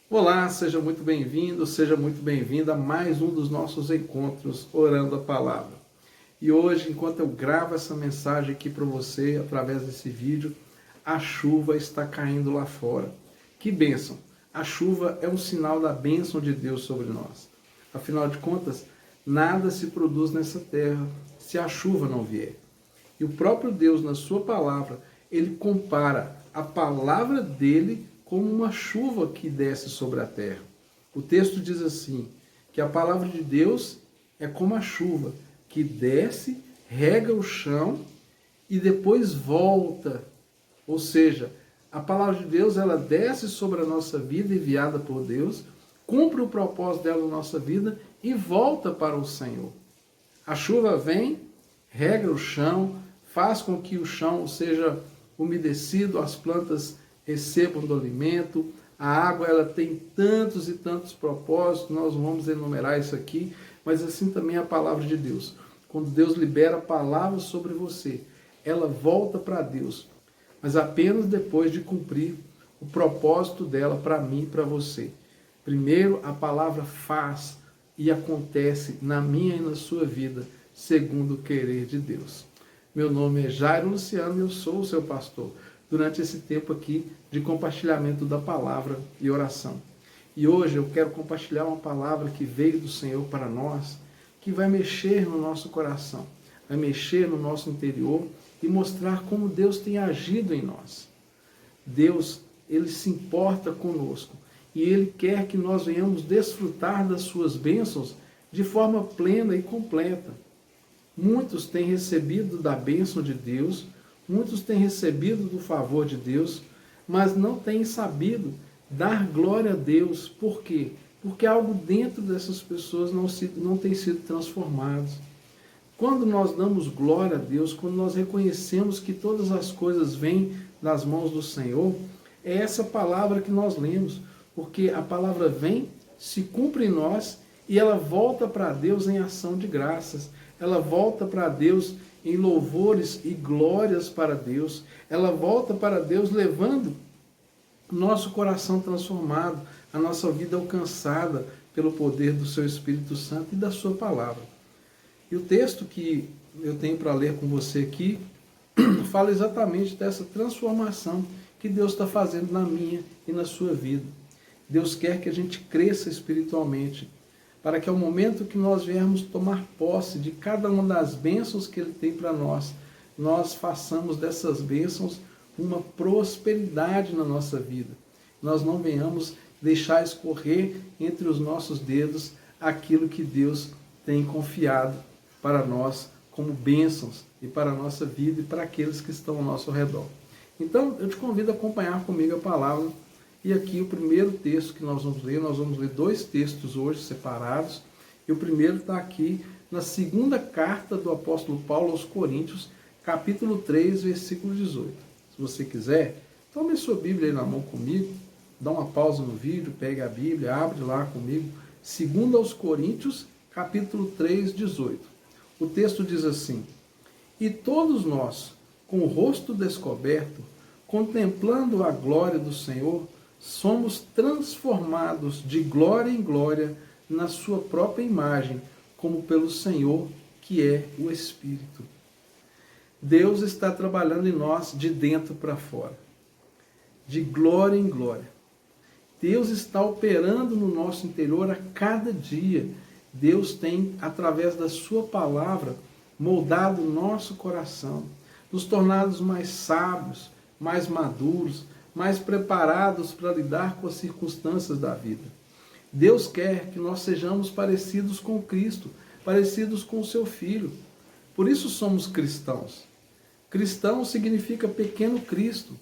Olá, seja muito bem-vindo, seja muito bem-vinda a mais um dos nossos encontros Orando a Palavra. E hoje, enquanto eu gravo essa mensagem aqui para você, através desse vídeo, a chuva está caindo lá fora. Que bênção! A chuva é um sinal da bênção de Deus sobre nós. Afinal de contas, nada se produz nessa terra se a chuva não vier. E o próprio Deus, na sua palavra, ele compara a palavra dele como uma chuva que desce sobre a terra. O texto diz assim, que a palavra de Deus é como a chuva, que desce, rega o chão e depois volta. Ou seja, a palavra de Deus, ela desce sobre a nossa vida, enviada por Deus, cumpre o propósito dela na nossa vida e volta para o Senhor. A chuva vem, rega o chão, faz com que o chão seja umedecido, as plantas recebam do alimento. A água, ela tem tantos e tantos propósitos, nós vamos enumerar isso aqui, mas assim também a palavra de Deus. Quando Deus libera a palavra sobre você, ela volta para Deus, mas apenas depois de cumprir o propósito dela para mim e para você. Primeiro, a palavra faz e acontece na minha e na sua vida, segundo o querer de Deus. Meu nome é Jairo Luciano e eu sou o seu pastor, durante esse tempo aqui de compartilhamento da palavra e oração. E hoje eu quero compartilhar uma palavra que veio do Senhor para nós, que vai mexer no nosso coração, vai mexer no nosso interior e mostrar como Deus tem agido em nós. Deus, ele se importa conosco e ele quer que nós venhamos desfrutar das suas bênçãos de forma plena e completa. Muitos têm recebido da bênção de Deus, muitos têm recebido do favor de Deus, mas não têm sabido dar glória a Deus. Por quê? Porque algo dentro dessas pessoas não tem sido transformado. Quando nós damos glória a Deus, quando nós reconhecemos que todas as coisas vêm das mãos do Senhor, é essa palavra que nós lemos, porque a palavra vem, se cumpre em nós e ela volta para Deus em ação de graças. Ela volta para Deus em louvores e glórias para Deus. Ela volta para Deus levando o nosso coração transformado, a nossa vida alcançada pelo poder do seu Espírito Santo e da sua palavra. E o texto que eu tenho para ler com você aqui fala exatamente dessa transformação que Deus está fazendo na minha e na sua vida. Deus quer que a gente cresça espiritualmente, para que ao momento que nós viermos tomar posse de cada uma das bênçãos que Ele tem para nós, nós façamos dessas bênçãos uma prosperidade na nossa vida. Nós não venhamos deixar escorrer entre os nossos dedos aquilo que Deus tem confiado para nós como bênçãos e para a nossa vida e para aqueles que estão ao nosso redor. Então, eu te convido a acompanhar comigo a palavra. E aqui o primeiro texto que nós vamos ler dois textos hoje separados. E o primeiro está aqui na segunda carta do apóstolo Paulo aos Coríntios, capítulo 3, versículo 18. Se você quiser, tome a sua Bíblia aí na mão comigo, dá uma pausa no vídeo, pegue a Bíblia, abre lá comigo. Segunda aos Coríntios, capítulo 3, 18. O texto diz assim: E todos nós, com o rosto descoberto, contemplando a glória do Senhor, somos transformados de glória em glória na sua própria imagem, como pelo Senhor, que é o Espírito. Deus está trabalhando em nós de dentro para fora, de glória em glória. Deus está operando no nosso interior a cada dia. Deus tem, através da sua palavra, moldado o nosso coração, nos tornado mais sábios, mais maduros, mais preparados para lidar com as circunstâncias da vida. Deus quer que nós sejamos parecidos com Cristo, parecidos com o seu Filho. Por isso somos cristãos. Cristão significa pequeno Cristo.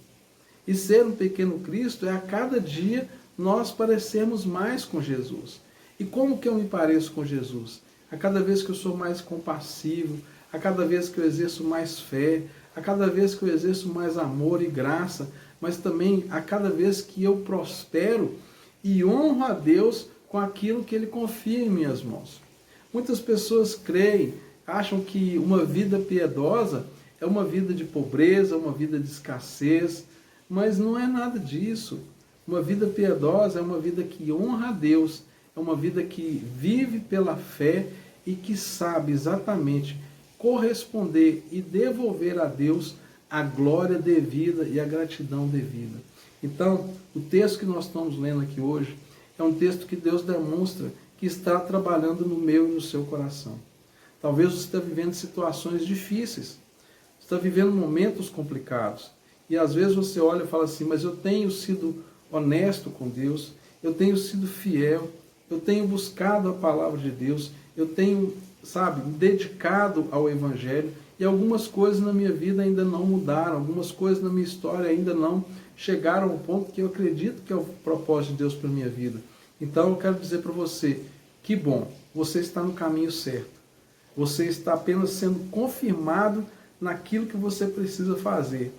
E ser um pequeno Cristo é a cada dia nós parecermos mais com Jesus. E como que eu me pareço com Jesus? A cada vez que eu sou mais compassivo, a cada vez que eu exerço mais fé, a cada vez que eu exerço mais amor e graça, mas também a cada vez que eu prospero e honro a Deus com aquilo que Ele confia em minhas mãos. Muitas pessoas creem, acham que uma vida piedosa é uma vida de pobreza, uma vida de escassez, mas não é nada disso. Uma vida piedosa é uma vida que honra a Deus, é uma vida que vive pela fé e que sabe exatamente corresponder e devolver a Deus a glória devida e a gratidão devida. Então, o texto que nós estamos lendo aqui hoje é um texto que Deus demonstra que está trabalhando no meu e no seu coração. Talvez você esteja vivendo situações difíceis, está vivendo momentos complicados. E às vezes você olha e fala assim, mas eu tenho sido honesto com Deus, eu tenho sido fiel, eu tenho buscado a palavra de Deus, eu tenho, me dedicado ao Evangelho, e algumas coisas na minha vida ainda não mudaram, algumas coisas na minha história ainda não chegaram ao ponto que eu acredito que é o propósito de Deus para a minha vida. Então eu quero dizer para você, que bom, você está no caminho certo. Você está apenas sendo confirmado naquilo que você precisa fazer.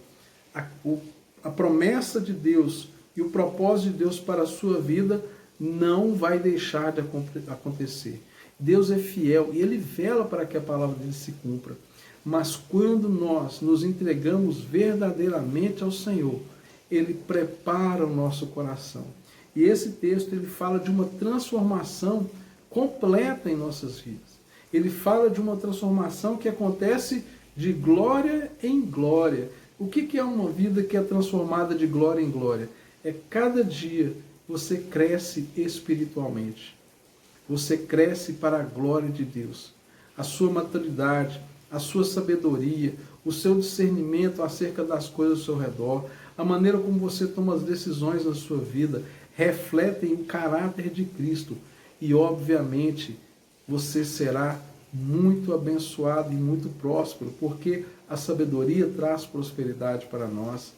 A promessa de Deus e o propósito de Deus para a sua vida não vai deixar de acontecer. Deus é fiel e Ele vela para que a palavra dele se cumpra. Mas quando nós nos entregamos verdadeiramente ao Senhor, Ele prepara o nosso coração. E esse texto ele fala de uma transformação completa em nossas vidas. Ele fala de uma transformação que acontece de glória em glória. O que é uma vida que é transformada de glória em glória? É cada dia você cresce espiritualmente. Você cresce para a glória de Deus. A sua maturidade, a sua sabedoria, o seu discernimento acerca das coisas ao seu redor, a maneira como você toma as decisões na sua vida, refletem o caráter de Cristo. E, obviamente, você será muito abençoado e muito próspero, porque a sabedoria traz prosperidade para nós.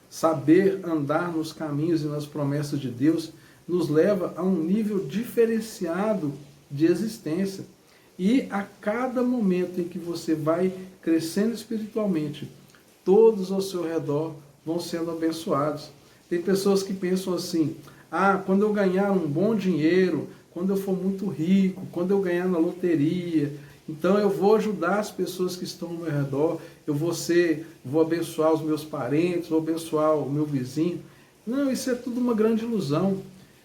Saber andar nos caminhos e nas promessas de Deus nos leva a um nível diferenciado de existência. E a cada momento em que você vai crescendo espiritualmente, todos ao seu redor vão sendo abençoados. Tem pessoas que pensam assim, quando eu ganhar um bom dinheiro, quando eu for muito rico, quando eu ganhar na loteria, então eu vou ajudar as pessoas que estão ao meu redor, eu vou abençoar os meus parentes, vou abençoar o meu vizinho. Não, isso é tudo uma grande ilusão.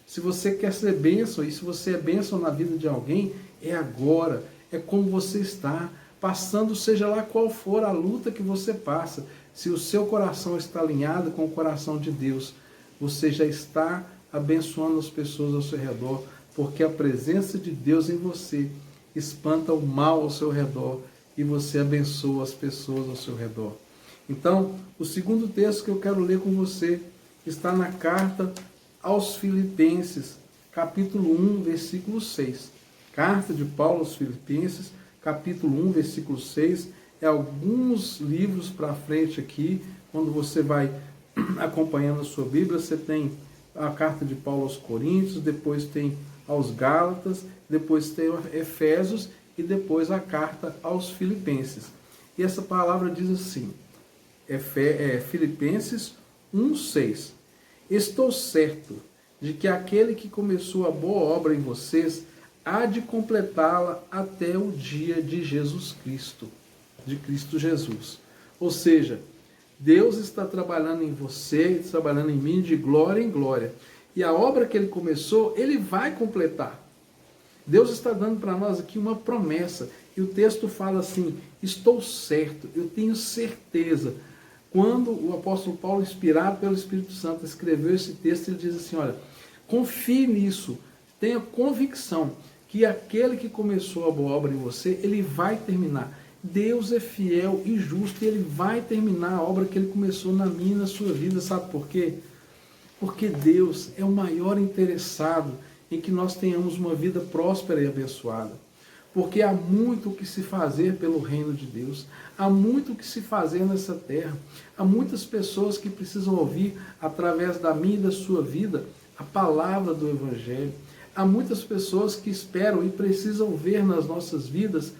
Se você quer ser bênção, e se você é bênção na vida de alguém, é agora, é como você está, passando seja lá qual for a luta que você passa. Se o seu coração está alinhado com o coração de Deus, você já está abençoando as pessoas ao seu redor, porque a presença de Deus em você espanta o mal ao seu redor e você abençoa as pessoas ao seu redor. Então, o segundo texto que eu quero ler com você está na carta aos Filipenses, capítulo 1, versículo 6. Carta de Paulo aos Filipenses, capítulo 1, versículo 6. É alguns livros para frente aqui, quando você vai acompanhando a sua Bíblia, você tem a carta de Paulo aos Coríntios, depois tem aos Gálatas, depois tem Efésios e depois a carta aos Filipenses. E essa palavra diz assim, Filipenses 1:6. Estou certo de que aquele que começou a boa obra em vocês há de completá-la até o dia de Jesus Cristo, de Cristo Jesus. Ou seja, Deus está trabalhando em você, trabalhando em mim de glória em glória. E a obra que Ele começou, Ele vai completar. Deus está dando para nós aqui uma promessa. E o texto fala assim, estou certo, eu tenho certeza. Quando o apóstolo Paulo, inspirado pelo Espírito Santo, escreveu esse texto, ele diz assim, olha, confie nisso, tenha convicção que aquele que começou a boa obra em você, Ele vai terminar. Deus é fiel e justo e Ele vai terminar a obra que Ele começou na minha e na sua vida. Sabe por quê? Porque Deus é o maior interessado em que nós tenhamos uma vida próspera e abençoada. Porque há muito o que se fazer pelo reino de Deus. Há muito o que se fazer nessa terra. Há muitas pessoas que precisam ouvir, através da minha e da sua vida, a palavra do Evangelho. Há muitas pessoas que esperam e precisam ver nas nossas vidas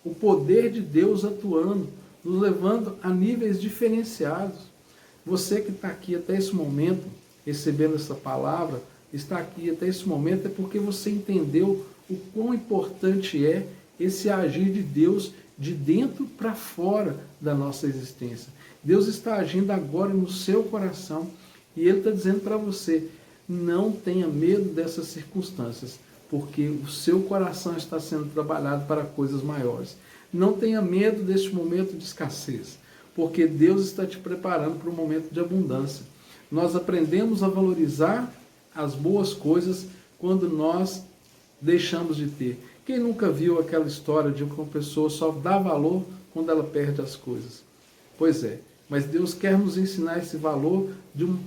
o poder de Deus atuando, nos levando a níveis diferenciados. Você que está aqui até esse momento, recebendo essa palavra, está aqui até esse momento, é porque você entendeu o quão importante é esse agir de Deus de dentro para fora da nossa existência. Deus está agindo agora no seu coração E Ele está dizendo para você, não tenha medo dessas circunstâncias, porque o seu coração está sendo trabalhado para coisas maiores. Não tenha medo deste momento de escassez, porque Deus está te preparando para um momento de abundância. Nós aprendemos a valorizar as boas coisas quando nós deixamos de ter. Quem nunca viu aquela história de que uma pessoa só dá valor quando ela perde as coisas? Pois é, mas Deus quer nos ensinar esse valor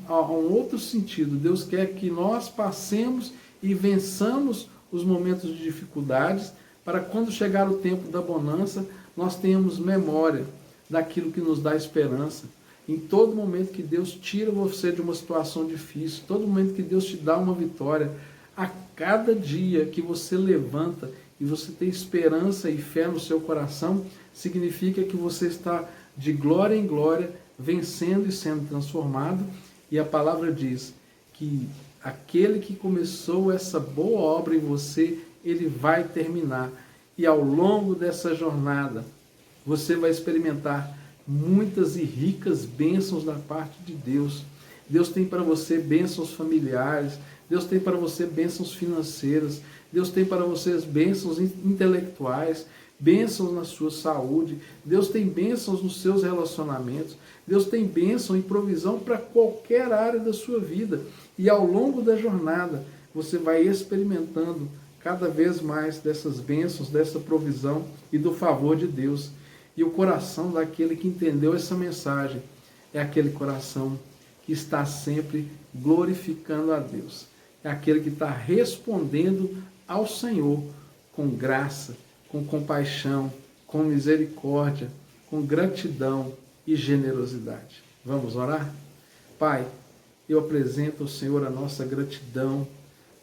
a um outro sentido. Deus quer que nós passemos e vençamos os momentos de dificuldades, para quando chegar o tempo da bonança, nós tenhamos memória daquilo que nos dá esperança. Em todo momento que Deus tira você de uma situação difícil, todo momento que Deus te dá uma vitória, a cada dia que você levanta e você tem esperança e fé no seu coração, significa que você está de glória em glória, vencendo e sendo transformado. E a palavra diz que aquele que começou essa boa obra em você, ele vai terminar. E ao longo dessa jornada, você vai experimentar muitas e ricas bênçãos da parte de Deus. Deus tem para você bênçãos familiares, Deus tem para você bênçãos financeiras, Deus tem para você bênçãos intelectuais, bênçãos na sua saúde, Deus tem bênçãos nos seus relacionamentos, Deus tem bênção e provisão para qualquer área da sua vida. E ao longo da jornada, você vai experimentando cada vez mais dessas bênçãos, dessa provisão e do favor de Deus. E o coração daquele que entendeu essa mensagem é aquele coração que está sempre glorificando a Deus. É aquele que está respondendo ao Senhor com graça, com compaixão, com misericórdia, com gratidão e generosidade. Vamos orar? Pai, eu apresento ao Senhor a nossa gratidão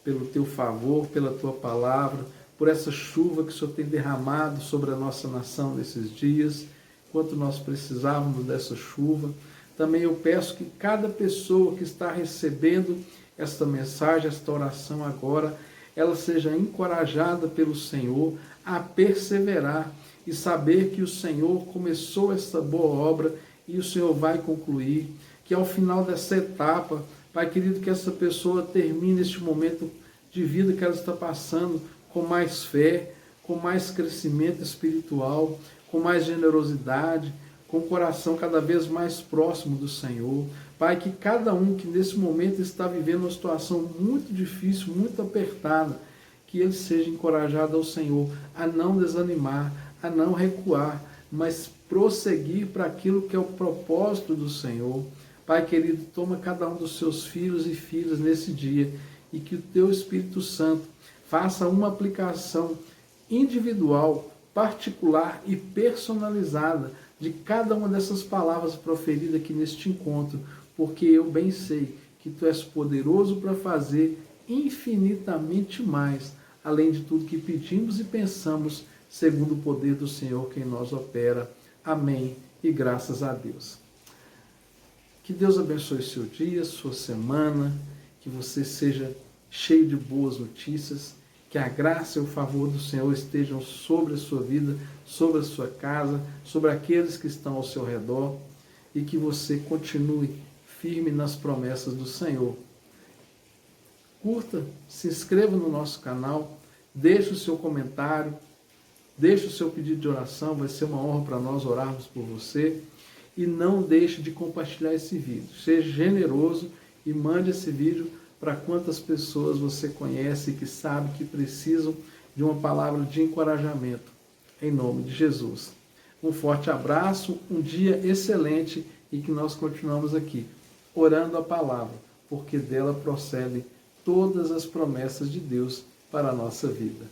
pelo Teu favor, pela Tua palavra, por essa chuva que o Senhor tem derramado sobre a nossa nação nesses dias, quanto nós precisávamos dessa chuva. Também eu peço que cada pessoa que está recebendo esta mensagem, esta oração agora, ela seja encorajada pelo Senhor a perseverar e saber que o Senhor começou essa boa obra e o Senhor vai concluir, que ao final dessa etapa, Pai querido, que essa pessoa termine este momento de vida que ela está passando com mais fé, com mais crescimento espiritual, com mais generosidade, com o coração cada vez mais próximo do Senhor. Pai, que cada um que nesse momento está vivendo uma situação muito difícil, muito apertada, que ele seja encorajado ao Senhor a não desanimar, a não recuar, mas prosseguir para aquilo que é o propósito do Senhor. Pai querido, toma cada um dos seus filhos e filhas nesse dia e que o Teu Espírito Santo faça uma aplicação individual, particular e personalizada de cada uma dessas palavras proferidas aqui neste encontro, porque eu bem sei que Tu és poderoso para fazer infinitamente mais, além de tudo que pedimos e pensamos, segundo o poder do Senhor que em nós opera. Amém e graças a Deus. Que Deus abençoe seu dia, sua semana, que você seja cheio de boas notícias, que a graça e o favor do Senhor estejam sobre a sua vida, sobre a sua casa, sobre aqueles que estão ao seu redor, e que você continue firme nas promessas do Senhor. Curta, se inscreva no nosso canal, deixe o seu comentário, deixe o seu pedido de oração, vai ser uma honra para nós orarmos por você. E não deixe de compartilhar esse vídeo. Seja generoso e mande esse vídeo para quantas pessoas você conhece que sabe que precisam de uma palavra de encorajamento. Em nome de Jesus. Um forte abraço, um dia excelente e que nós continuamos aqui, orando a palavra, porque dela procedem todas as promessas de Deus para a nossa vida.